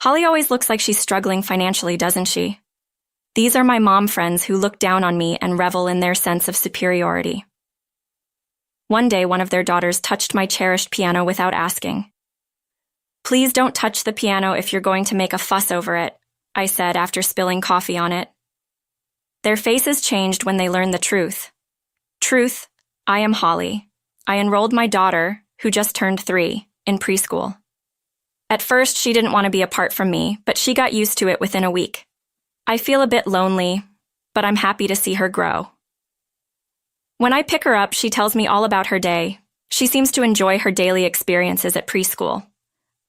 Holly always looks like she's struggling financially, doesn't she? These are my mom friends who look down on me and revel in their sense of superiority. One day, one of their daughters touched my cherished piano without asking. "Please don't touch the piano if you're going to make a fuss over it," I said after spilling coffee on it. Their faces changed when they learned the truth. Truth, I am Holly. I enrolled my daughter, who just turned 3, in preschool. At first, she didn't want to be apart from me, but she got used to it within a week. I feel a bit lonely, but I'm happy to see her grow. When I pick her up, she tells me all about her day. She seems to enjoy her daily experiences at preschool.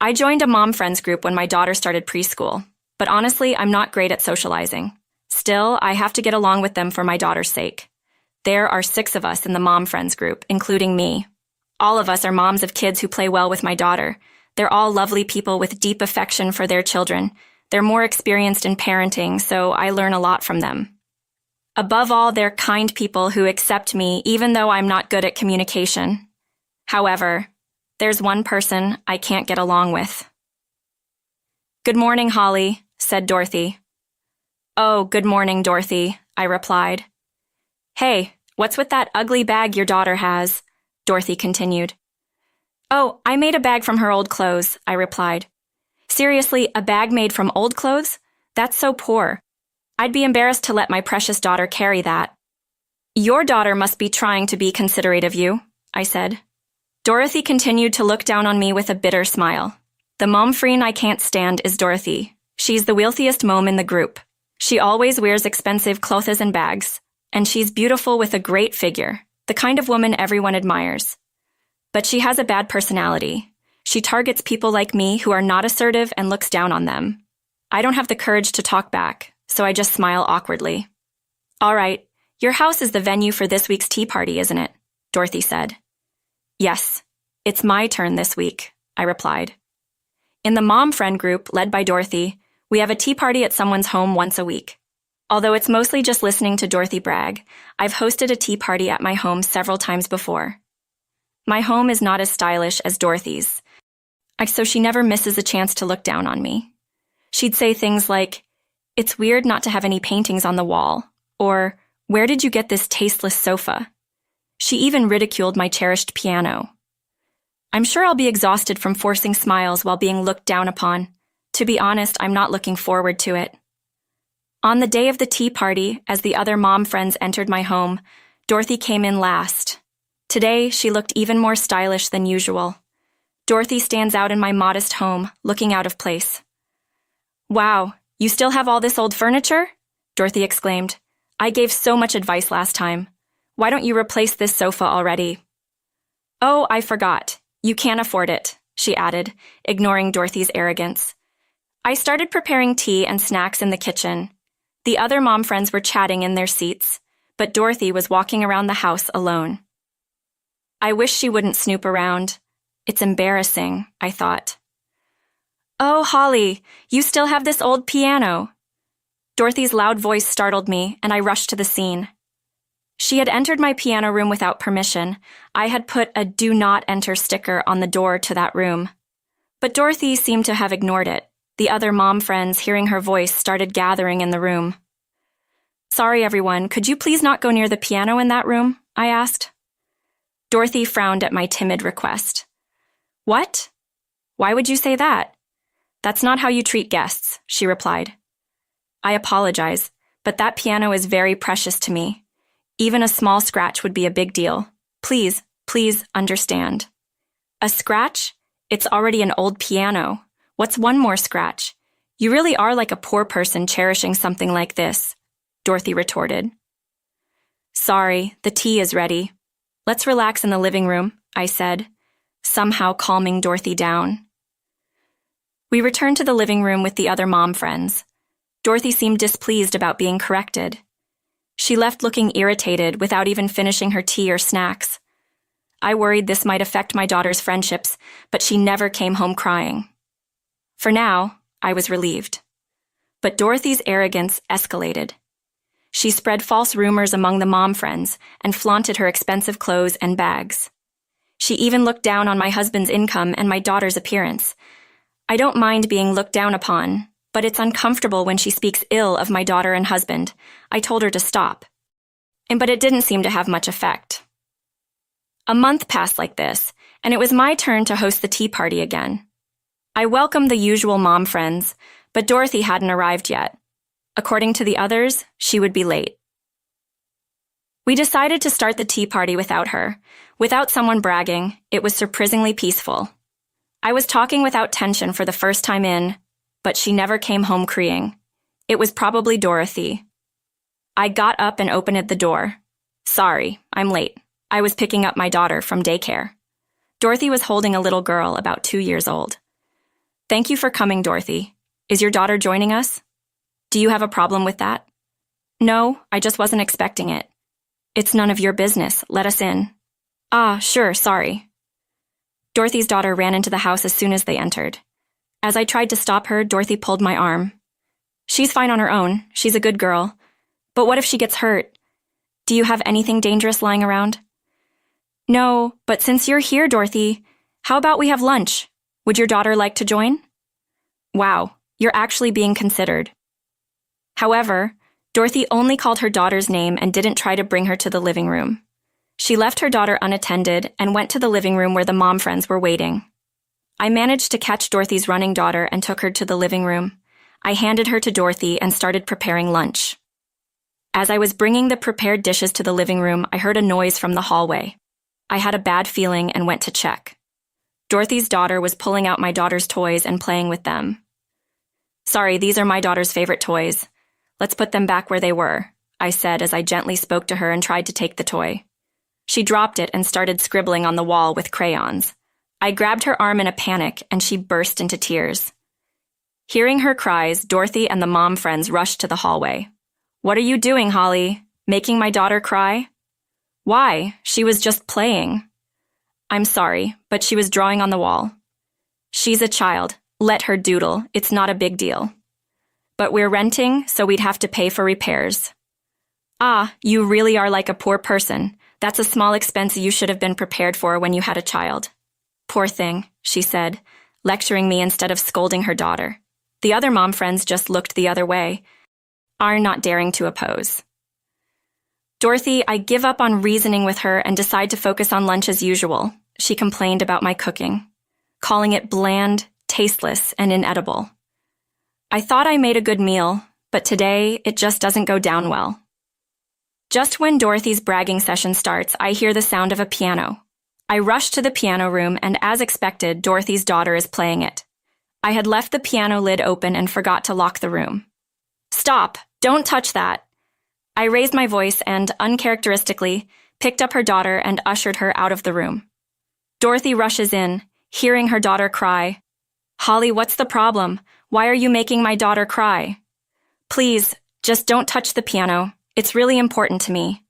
I joined a mom friends group when my daughter started preschool, but honestly, I'm not great at socializing. Still, I have to get along with them for my daughter's sake. There are 6 of us in the mom friends group, including me. All of us are moms of kids who play well with my daughter. They're all lovely people with deep affection for their children. They're more experienced in parenting, so I learn a lot from them. Above all, they're kind people who accept me even though I'm not good at communication. However, there's one person I can't get along with. "Good morning, Holly," said Dorothy. "Oh, good morning, Dorothy," I replied. "Hey, what's with that ugly bag your daughter has?" Dorothy continued. "Oh, I made a bag from her old clothes," I replied. "Seriously, a bag made from old clothes? That's so poor. I'd be embarrassed to let my precious daughter carry that." "Your daughter must be trying to be considerate of you," I said. Dorothy continued to look down on me with a bitter smile. The mom-freen I can't stand is Dorothy. She's the wealthiest mom in the group. She always wears expensive clothes and bags, and she's beautiful with a great figure, the kind of woman everyone admires. But she has a bad personality. She targets people like me who are not assertive and looks down on them. I don't have the courage to talk back, so I just smile awkwardly. "All right, your house is the venue for this week's tea party, isn't it?" Dorothy said. "Yes, it's my turn this week," I replied. In the mom friend group, led by Dorothy, we have a tea party at someone's home once a week. Although it's mostly just listening to Dorothy brag, I've hosted a tea party at my home several times before. My home is not as stylish as Dorothy's, so she never misses a chance to look down on me. She'd say things like, "It's weird not to have any paintings on the wall," or, "Where did you get this tasteless sofa?" She even ridiculed my cherished piano. I'm sure I'll be exhausted from forcing smiles while being looked down upon. To be honest, I'm not looking forward to it. On the day of the tea party, as the other mom friends entered my home, Dorothy came in last. Today, she looked even more stylish than usual. Dorothy stands out in my modest home, looking out of place. "Wow, you still have all this old furniture?" Dorothy exclaimed. "I gave so much advice last time. Why don't you replace this sofa already?" "Oh, I forgot. You can't afford it," she added, ignoring Dorothy's arrogance. I started preparing tea and snacks in the kitchen. The other mom friends were chatting in their seats, but Dorothy was walking around the house alone. I wish she wouldn't snoop around. It's embarrassing, I thought. "Oh, Holly, you still have this old piano." Dorothy's loud voice startled me, and I rushed to the scene. She had entered my piano room without permission. I had put a "Do Not Enter" sticker on the door to that room. But Dorothy seemed to have ignored it. The other mom friends, hearing her voice, started gathering in the room. "Sorry, everyone, could you please not go near the piano in that room?" I asked. Dorothy frowned at my timid request. "What? Why would you say that?" "That's not how you treat guests," she replied. "I apologize, but that piano is very precious to me. Even a small scratch would be a big deal. Please understand." "A scratch? It's already an old piano. What's one more scratch? You really are like a poor person cherishing something like this," Dorothy retorted. "Sorry, the tea is ready. Let's relax in the living room," I said, somehow calming Dorothy down. We returned to the living room with the other mom friends. Dorothy seemed displeased about being corrected. She left looking irritated without even finishing her tea or snacks. I worried this might affect my daughter's friendships, but she never came home crying. For now, I was relieved. But Dorothy's arrogance escalated. She spread false rumors among the mom friends and flaunted her expensive clothes and bags. She even looked down on my husband's income and my daughter's appearance. I don't mind being looked down upon, but it's uncomfortable when she speaks ill of my daughter and husband. I told her to stop. But it didn't seem to have much effect. A month passed like this, and it was my turn to host the tea party again. I welcomed the usual mom friends, but Dorothy hadn't arrived yet. According to the others, she would be late. We decided to start the tea party without her. Without someone bragging, it was surprisingly peaceful. I was talking without tension for the first time but she never came home crying. It was probably Dorothy. I got up and opened the door. Sorry, I'm late. I was picking up my daughter from daycare. Dorothy was holding a little girl about 2 years old. Thank you for coming, Dorothy. Is your daughter joining us? Do you have a problem with that? No, I just wasn't expecting it. It's none of your business. Let us in. Ah, sure, sorry. Dorothy's daughter ran into the house as soon as they entered. As I tried to stop her, Dorothy pulled my arm. She's fine on her own. She's a good girl. But what if she gets hurt? Do you have anything dangerous lying around? No, but since you're here, Dorothy, how about we have lunch? Would your daughter like to join? Wow, you're actually being considered. However, Dorothy only called her daughter's name and didn't try to bring her to the living room. She left her daughter unattended and went to the living room where the mom friends were waiting. I managed to catch Dorothy's running daughter and took her to the living room. I handed her to Dorothy and started preparing lunch. As I was bringing the prepared dishes to the living room, I heard a noise from the hallway. I had a bad feeling and went to check. Dorothy's daughter was pulling out my daughter's toys and playing with them. Sorry, these are my daughter's favorite toys. Let's put them back where they were, I said as I gently spoke to her and tried to take the toy. She dropped it and started scribbling on the wall with crayons. I grabbed her arm in a panic and she burst into tears. Hearing her cries, Dorothy and the mom friends rushed to the hallway. What are you doing, Holly? Making my daughter cry? Why? She was just playing. I'm sorry, but she was drawing on the wall. She's a child. Let her doodle. It's not a big deal. But we're renting, so we'd have to pay for repairs. Ah, you really are like a poor person. That's a small expense you should have been prepared for when you had a child. Poor thing, she said, lecturing me instead of scolding her daughter. The other mom friends just looked the other way, not daring to oppose. Dorothy, I give up on reasoning with her and decide to focus on lunch as usual. She complained about my cooking, calling it bland, tasteless, and inedible. I thought I made a good meal, but today it just doesn't go down well. Just when Dorothy's bragging session starts, I hear the sound of a piano. I rush to the piano room, and as expected, Dorothy's daughter is playing it. I had left the piano lid open and forgot to lock the room. Stop! Don't touch that! I raised my voice and, uncharacteristically, picked up her daughter and ushered her out of the room. Dorothy rushes in, hearing her daughter cry. Holly, what's the problem? Why are you making my daughter cry? Please, just don't touch the piano. It's really important to me.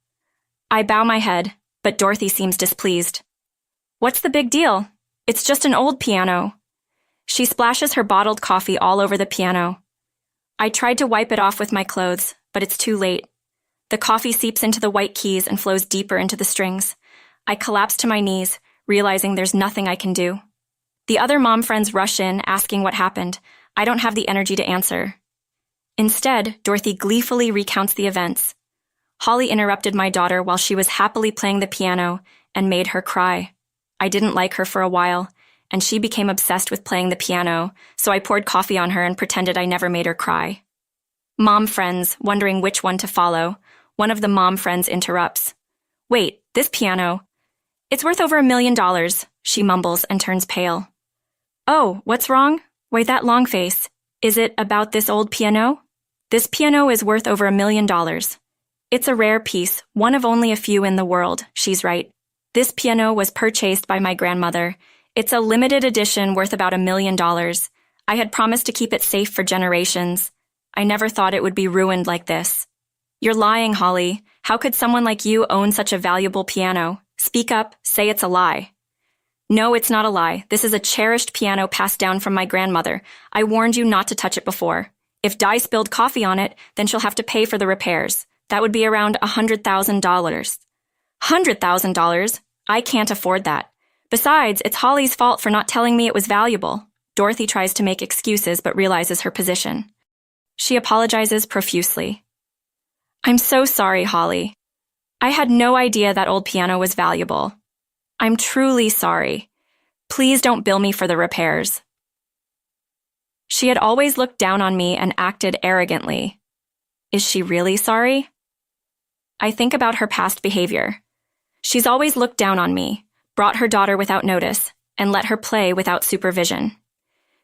I bow my head, but Dorothy seems displeased. What's the big deal? It's just an old piano. She splashes her bottled coffee all over the piano. I tried to wipe it off with my clothes, but it's too late. The coffee seeps into the white keys and flows deeper into the strings. I collapse to my knees, realizing there's nothing I can do. The other mom friends rush in, asking what happened. I don't have the energy to answer. Instead, Dorothy gleefully recounts the events. Holly interrupted my daughter while she was happily playing the piano and made her cry. I didn't like her for a while, and she became obsessed with playing the piano, so I poured coffee on her and pretended I never made her cry. Mom friends, wondering which one to follow, one of the mom friends interrupts. Wait, this piano? It's worth over $1 million, she mumbles and turns pale. Oh, what's wrong? Why that long face? Is it about this old piano? This piano is worth over $1 million. It's a rare piece, one of only a few in the world, she's right. This piano was purchased by my grandmother. It's a limited edition worth about $1 million. I had promised to keep it safe for generations. I never thought it would be ruined like this. You're lying, Holly. How could someone like you own such a valuable piano? Speak up, say it's a lie. No, it's not a lie. This is a cherished piano passed down from my grandmother. I warned you not to touch it before. If Di spilled coffee on it, then she'll have to pay for the repairs. That would be around $100,000. $100,000? I can't afford that. Besides, it's Holly's fault for not telling me it was valuable. Dorothy tries to make excuses but realizes her position. She apologizes profusely. "I'm so sorry, Holly. I had no idea that old piano was valuable. I'm truly sorry. Please don't bill me for the repairs." She had always looked down on me and acted arrogantly. Is she really sorry? I think about her past behavior. She's always looked down on me, brought her daughter without notice, and let her play without supervision.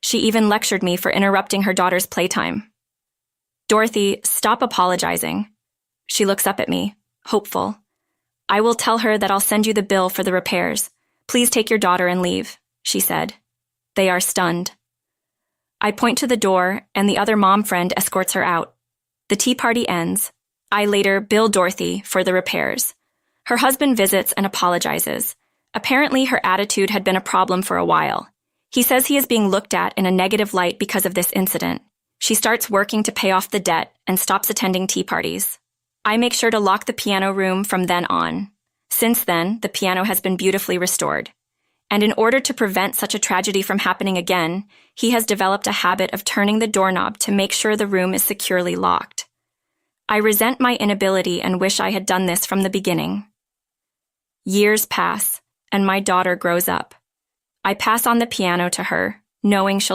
She even lectured me for interrupting her daughter's playtime. "Dorothy, stop apologizing." She looks up at me, hopeful. "I will tell her that I'll send you the bill for the repairs. Please take your daughter and leave," she said. They are stunned. I point to the door, and the other mom friend escorts her out. The tea party ends. I later bill Dorothy for the repairs. Her husband visits and apologizes. Apparently, her attitude had been a problem for a while. He says he is being looked at in a negative light because of this incident. She starts working to pay off the debt and stops attending tea parties. I make sure to lock the piano room from then on. Since then, the piano has been beautifully restored. And in order to prevent such a tragedy from happening again, he has developed a habit of turning the doorknob to make sure the room is securely locked. I resent my inability and wish I had done this from the beginning. Years pass, and my daughter grows up. I pass on the piano to her, knowing she'll